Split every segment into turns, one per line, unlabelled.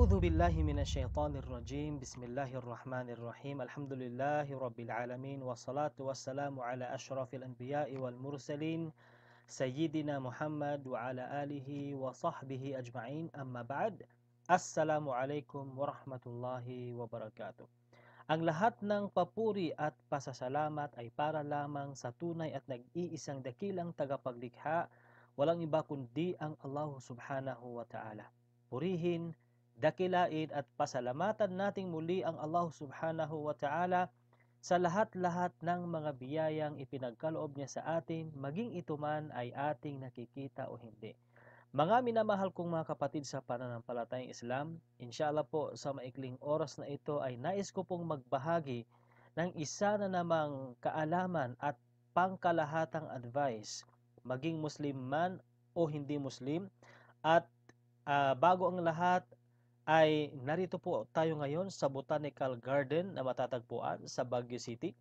A'udzu billahi minasyaitonir rajim. Bismillahirrahmanirrahim. Alhamdulillahi rabbil alamin wassalatu wassalamu ala asyrafil anbiya'i wal mursalin sayyidina Muhammad wa ala alihi wa sahbihi ajma'in. Amma ba'd. Assalamualaikum warahmatullahi wabarakatuh. Ang lahat ng papuri at pasasalamat ay para lamang sa tunay at nag-iisang dakilang tagapaglikha, walang iba kundi ang Allah subhanahu wa ta'ala. Purihin, dakilain at pasalamatan nating muli ang Allah subhanahu wa ta'ala sa lahat-lahat ng mga biyayang ipinagkaloob niya sa atin, maging ito man ay ating nakikita o hindi. Mga minamahal kong mga kapatid sa pananampalatayang Islam, inshallah po sa maikling oras na ito ay nais ko pong magbahagi ng isa na namang kaalaman at pangkalahatang advice, maging Muslim man o hindi Muslim. At bago ang lahat ay narito po tayo ngayon sa Botanical Garden na matatagpuan sa Baguio City,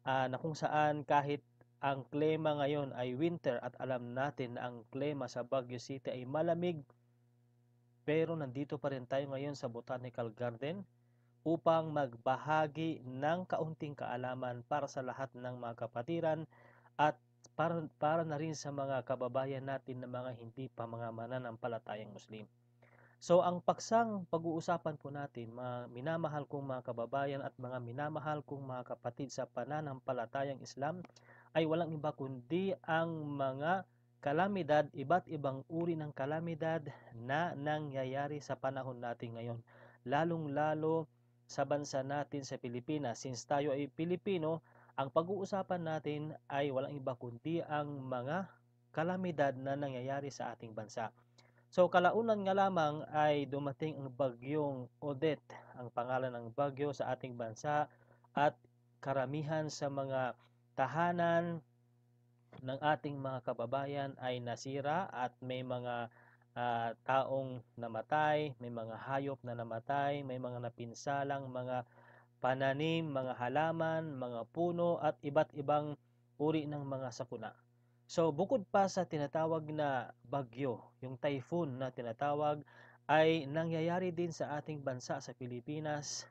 na kung saan kahit ang klima ngayon ay winter at alam natin na ang klima sa Baguio City ay malamig, pero nandito pa rin tayo ngayon sa Botanical Garden upang magbahagi ng kaunting kaalaman para sa lahat ng mga kapatiran at para na rin sa mga kababayan natin na mga hindi pa mga mananampalatayang Muslim. So ang paksang pag-uusapan po natin, mga minamahal kong mga kababayan at mga minamahal kong mga kapatid sa pananampalatayang Islam, ay walang iba kundi ang mga kalamidad, iba't ibang uri ng kalamidad na nangyayari sa panahon natin ngayon. Lalong-lalo sa bansa natin sa Pilipinas. Since tayo ay Pilipino, ang pag-uusapan natin ay walang iba kundi ang mga kalamidad na nangyayari sa ating bansa. So kalaunan nga lamang ay dumating ang bagyong Odette, ang pangalan ng bagyo sa ating bansa, at karamihan sa mga tahanan ng ating mga kababayan ay nasira at may mga taong namatay, may mga hayop na namatay, may mga napinsalang mga pananim, mga halaman, mga puno at iba't ibang uri ng mga sakuna. So bukod pa sa tinatawag na bagyo, yung typhoon na tinatawag, ay nangyayari din sa ating bansa sa Pilipinas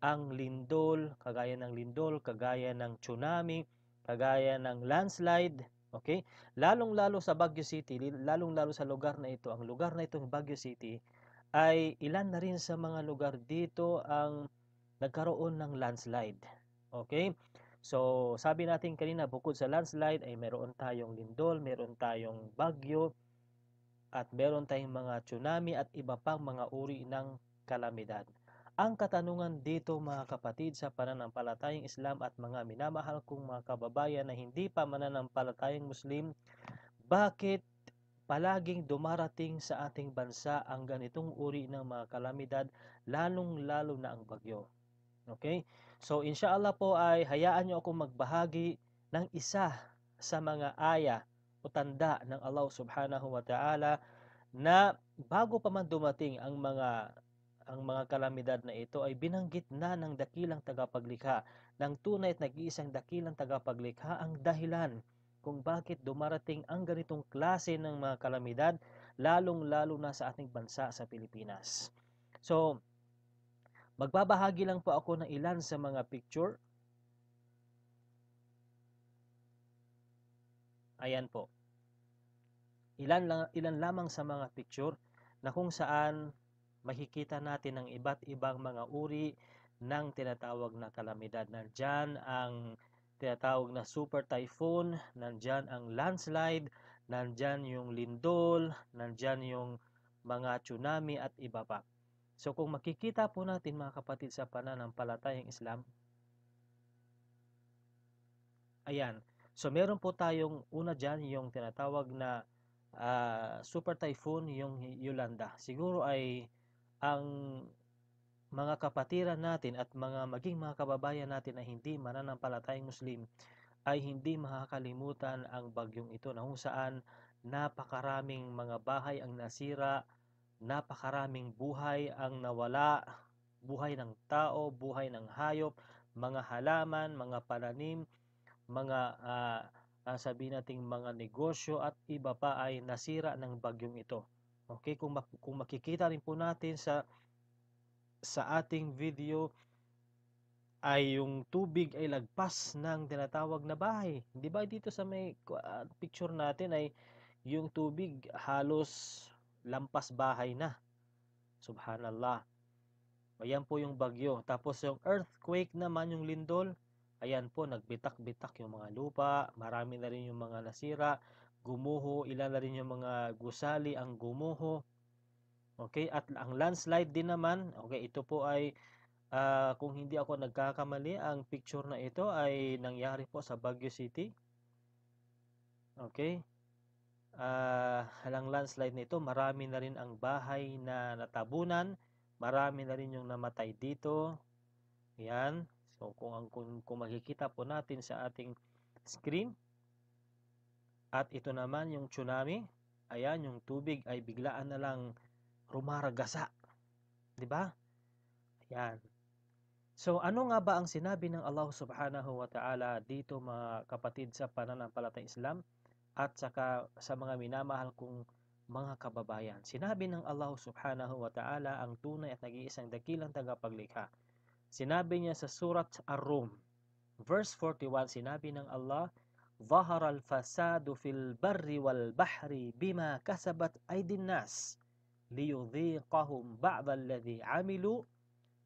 ang lindol, kagaya ng tsunami, kagaya ng landslide, okay? Lalong-lalo sa Baguio City, lalong-lalo sa lugar na ito, ang lugar na itong Baguio City, ay ilan na rin sa mga lugar dito ang nagkaroon ng landslide. Okay? So, sabi natin kanina, bukod sa landslide ay meron tayong lindol, meron tayong bagyo, at meron tayong mga tsunami at iba pang mga uri ng kalamidad. Ang katanungan dito mga kapatid sa pananampalatayang Islam at mga minamahal kong mga kababayan na hindi pa mananampalatayang Muslim, bakit palaging dumarating sa ating bansa ang ganitong uri ng mga kalamidad, lalong-lalo na ang bagyo? Okay? So inshallah po ay hayaan niyo akong magbahagi ng isa sa mga aya o tanda ng Allah Subhanahu wa Ta'ala na bago pa man dumating ang mga kalamidad na ito ay binanggit na ng dakilang tagapaglikha, ng tunay at nag-iisang dakilang tagapaglikha ang dahilan kung bakit dumarating ang ganitong klase ng mga kalamidad, lalong-lalo na sa ating bansa sa Pilipinas. So, magbabahagi lang po ako ng ilan sa mga picture. Ayan po. Ilan lamang sa mga picture na kung saan makikita natin ang iba't ibang mga uri ng tinatawag na kalamidad. Nandyan ang tinatawag na super typhoon, nandyan ang landslide, nandyan yung lindol, nandyan yung mga tsunami at iba pa. So kung makikita po natin mga kapatid sa pananampalatayang Islam, ayan. So meron po tayong una dyan yung tinatawag na super typhoon, yung Yolanda. Siguro ay ang mga kapatiran natin at maging mga kababayan natin na hindi mananampalatayang Muslim ay hindi makakalimutan ang bagyong ito, na kung saan napakaraming mga bahay ang nasira, napakaraming buhay ang nawala, buhay ng tao, buhay ng hayop, mga halaman, mga pananim, mga sabihin nating mga negosyo at iba pa ay nasira ng bagyong ito. Okay, kung makikita rin po natin sa sa ating video ay yung tubig ay lagpas ng tinatawag na bahay. Di ba dito sa may picture natin ay yung tubig halos lampas bahay na. Subhanallah. Ayan po yung bagyo. Tapos yung earthquake naman, yung lindol, ayan po, nagbitak-bitak yung mga lupa, marami na rin yung mga nasira, gumuho, ilan na rin yung mga gusali ang gumuho. Okay, at ang landslide din naman, okay, ito po ay kung hindi ako nagkakamali, ang picture na ito ay nangyari po sa Baguio City. Okay, halang landslide nito, marami na rin ang bahay na natabunan, marami na rin yung namatay dito. Yan. So kung makikita po natin sa ating screen, at ito naman yung tsunami, ayan, yung tubig ay biglaan na lang rumaragasa, 'di ba? Ayan. So ano nga ba ang sinabi ng Allah Subhanahu wa Ta'ala dito mga kapatid sa pananampalatayang Islam at saka sa mga minamahal kong mga kababayan? Sinabi ng Allah Subhanahu wa Ta'ala ang tunay at nag-iisang dakilang tagapaglikha. Sinabi niya sa surat Ar-Rum, verse 41, sinabi ng Allah, ظهر الفساد في البر والبحر بما كسبت أيدي الناس ليذيقهم بعض الذي عملوا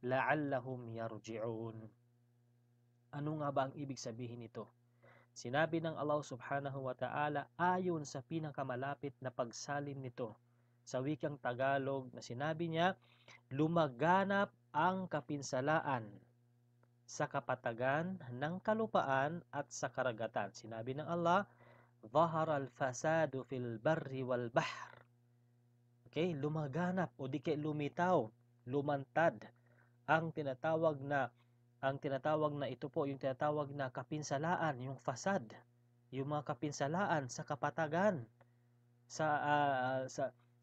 la'allahum yarji'un. Ano nga ba ang ibig sabihin nito? Sinabi ng Allah Subhanahu wa Ta'ala ayon sa pinakamalapit na pagsalin nito sa wikang Tagalog na sinabi niya, lumaganap ang kapinsalaan sa kapatagan ng kalupaan at sa karagatan. Sinabi ng Allah, ظهر الفساد في البر والبحر. Okay, lumaganap o di kay lumitaw, lumantad ang tinatawag na ito po, yung tinatawag na kapinsalaan, yung fasad, yung mga kapinsalaan sa kapatagan, sa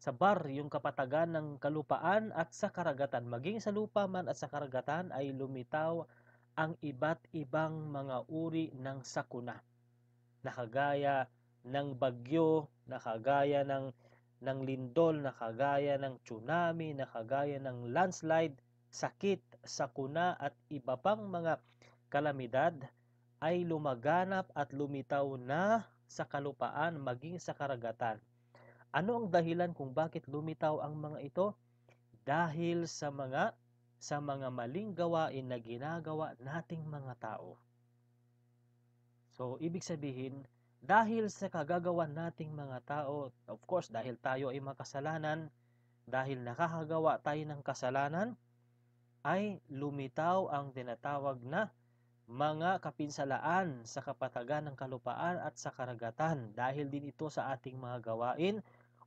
sa bar, yung kapatagan ng kalupaan at sa karagatan. Maging sa lupa man at sa karagatan ay lumitaw ang iba't ibang mga uri ng sakuna. Nakagaya ng bagyo, nakagaya ng lindol, nakagaya ng tsunami, nakagaya ng landslide, sakit, sakuna at iba pang mga kalamidad ay lumaganap at lumitaw na sa kalupaan maging sa karagatan. Ano ang dahilan kung bakit lumitaw ang mga ito? Dahil sa mga maling gawain na ginagawa nating mga tao. So, ibig sabihin, dahil sa kagagawan nating mga tao, of course, dahil tayo ay makasalanan, dahil nakakagawa tayo ng kasalanan, ay lumitaw ang tinatawag na mga kapinsalaan sa kapatagan ng kalupaan at sa karagatan. Dahil din ito sa ating mga gawain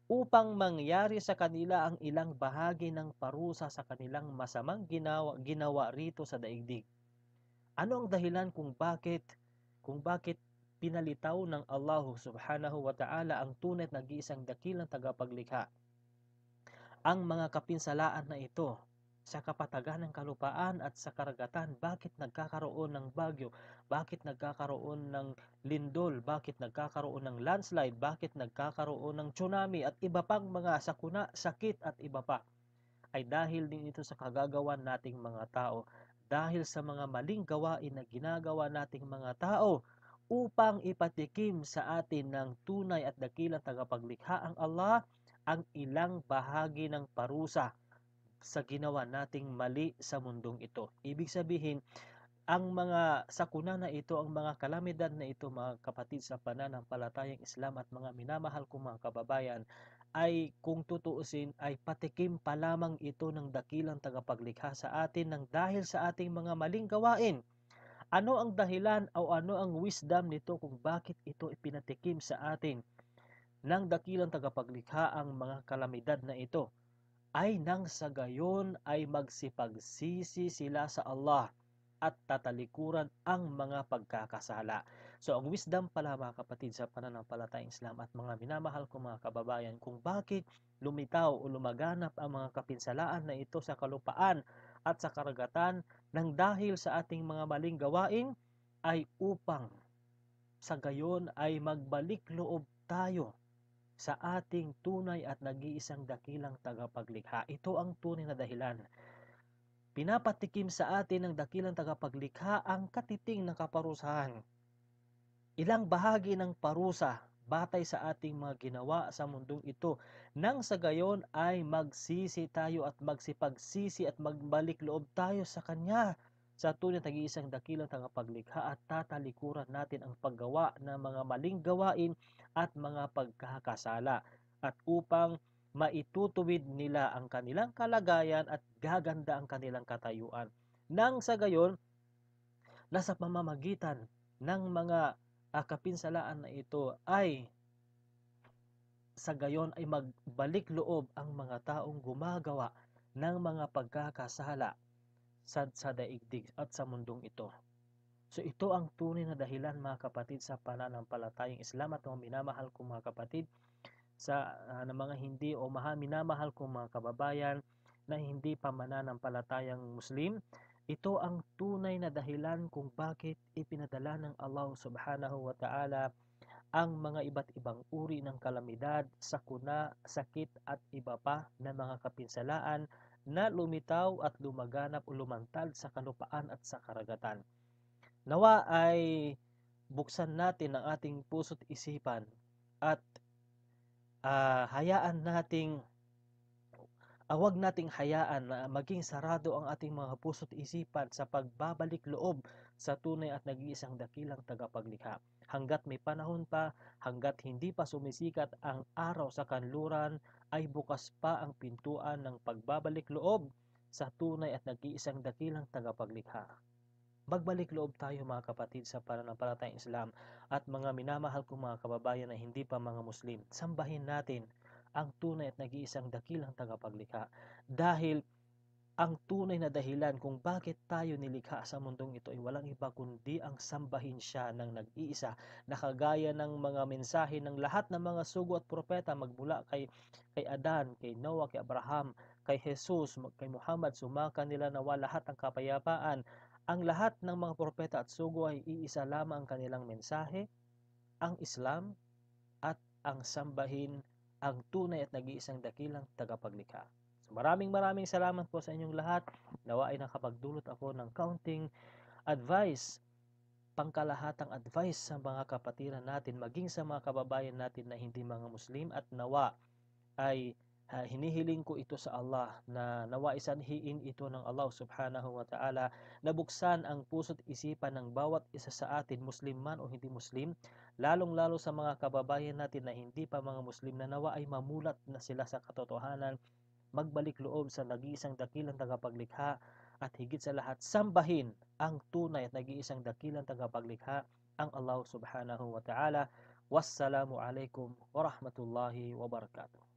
upang mangyari sa kanila ang ilang bahagi ng parusa sa kanilang masamang ginawa rito sa daigdig. Ano ang dahilan kung bakit pinalitaw ng Allah Subhanahu wa Ta'ala ang tunay at nag-iisang dakilang tagapaglikha? Ang mga kapinsalaan na ito sa kapatagan ng kalupaan at sa karagatan, bakit nagkakaroon ng bagyo, bakit nagkakaroon ng lindol, bakit nagkakaroon ng landslide, bakit nagkakaroon ng tsunami at iba pang mga sakuna, sakit at iba pa, ay dahil din ito sa kagagawan nating mga tao, dahil sa mga maling gawain na ginagawa nating mga tao upang ipatikim sa atin ng tunay at dakilang tagapaglikha ang Allah ang ilang bahagi ng parusa sa ginawa nating mali sa mundong ito. Ibig sabihin, ang mga sakuna na ito, ang mga kalamidad na ito, mga kapatid sa pananampalatayang Islam at mga minamahal kong mga kababayan, ay kung tutuusin ay patikim pa lamang ito ng dakilang tagapaglikha sa atin ng dahil sa ating mga maling gawain. Ano ang dahilan o ano ang wisdom nito kung bakit ito ipinatikim sa atin ng dakilang tagapaglikha ang mga kalamidad na ito? Ay nang sa gayon ay magsipagsisi sila sa Allah at tatalikuran ang mga pagkakasala. So ang wisdom pala mga kapatid sa pananampalatayang Islam at mga minamahal kong mga kababayan kung bakit lumitaw o lumaganap ang mga kapinsalaan na ito sa kalupaan at sa karagatan nang dahil sa ating mga maling gawain ay upang sa gayon ay magbalik loob tayo sa ating tunay at nag-iisang dakilang tagapaglikha. Ito ang tunay na dahilan. pinapatikim sa atin ng dakilang tagapaglikha ang katiting na kaparusahan. Ilang bahagi ng parusa batay sa ating mga ginawa sa mundong ito, nang sa gayon ay magsisi tayo at magsipagsisi at magbalik loob tayo sa Kanya, sa tunay na nag-iisang dakilang tagapaglikha, at tatalikuran natin ang paggawa ng mga maling gawain at mga pagkakasala, at upang maitutuwid nila ang kanilang kalagayan at gaganda ang kanilang katayuan. Nang sa gayon, nasa pamamagitan ng mga kapinsalaan na ito ay sa gayon ay magbalik loob ang mga taong gumagawa ng mga pagkakasala sa daigdig at sa mundong ito. So ito ang tunay na dahilan, mga kapatid, sa pananampalatayang Islam at mga minamahal kong mga kapatid, sa na mga hindi o minamahal kong mga kababayan na hindi pa mananampalatayang Muslim. Ito ang tunay na dahilan kung bakit ipinadala ng Allah subhanahu wa ta'ala ang mga iba't ibang uri ng kalamidad, sakuna, sakit at iba pa na mga kapinsalaan na lumitaw at lumaganap o lumantad sa kalupaan at sa karagatan. Nawa ay buksan natin ang ating puso't isipan at wag nating hayaan na maging sarado ang ating mga puso't isipan sa pagbabalik loob sa tunay at nag-iisang dakilang tagapaglikha. Hanggat may panahon pa, hanggat hindi pa sumisikat ang araw sa kanluran, ay bukas pa ang pintuan ng pagbabalik loob sa tunay at nag-iisang dakilang tagapaglikha. Magbalik loob tayo, mga kapatid, sa pananampalatayang Islam, at mga minamahal kong mga kababayan na hindi pa mga Muslim, sambahin natin ang tunay at nag-iisang dakilang tagapaglikha, dahil ang tunay na dahilan kung bakit tayo nilikha sa mundong ito ay walang iba kundi ang sambahin siya ng nag-iisa, na kagaya ng mga mensahe ng lahat ng mga sugo at propeta magmula kay Adan, kay Noah, kay Abraham, kay Jesus, kay Muhammad, sumaka nila nawa lahat ang kapayapaan. Ang lahat ng mga propeta at sugo ay iisa lamang ang kanilang mensahe, ang Islam, at ang sambahin ang tunay at nag-iisang dakilang tagapaglikha. So maraming salamat po sa inyong lahat. Nawa ay nakapagdulot ako ng kaunting advice, pangkalahatang advice sa mga kapatiran natin, maging sa mga kababayan natin na hindi mga Muslim, at nawa ay hinihiling ko ito sa Allah, na nawa isanhiin ito ng Allah subhanahu wa ta'ala, na buksan ang puso't isipan ng bawat isa sa atin, Muslim man o hindi Muslim, lalong-lalo sa mga kababayan natin na hindi pa mga Muslim, na nawa ay mamulat na sila sa katotohanan, magbalik loob sa nag-iisang dakilang tagapaglikha, at higit sa lahat, sambahin ang tunay at nag-iisang dakilang tagapaglikha, ang Allah subhanahu wa ta'ala. Wassalamu alaikum warahmatullahi wabarakatuh.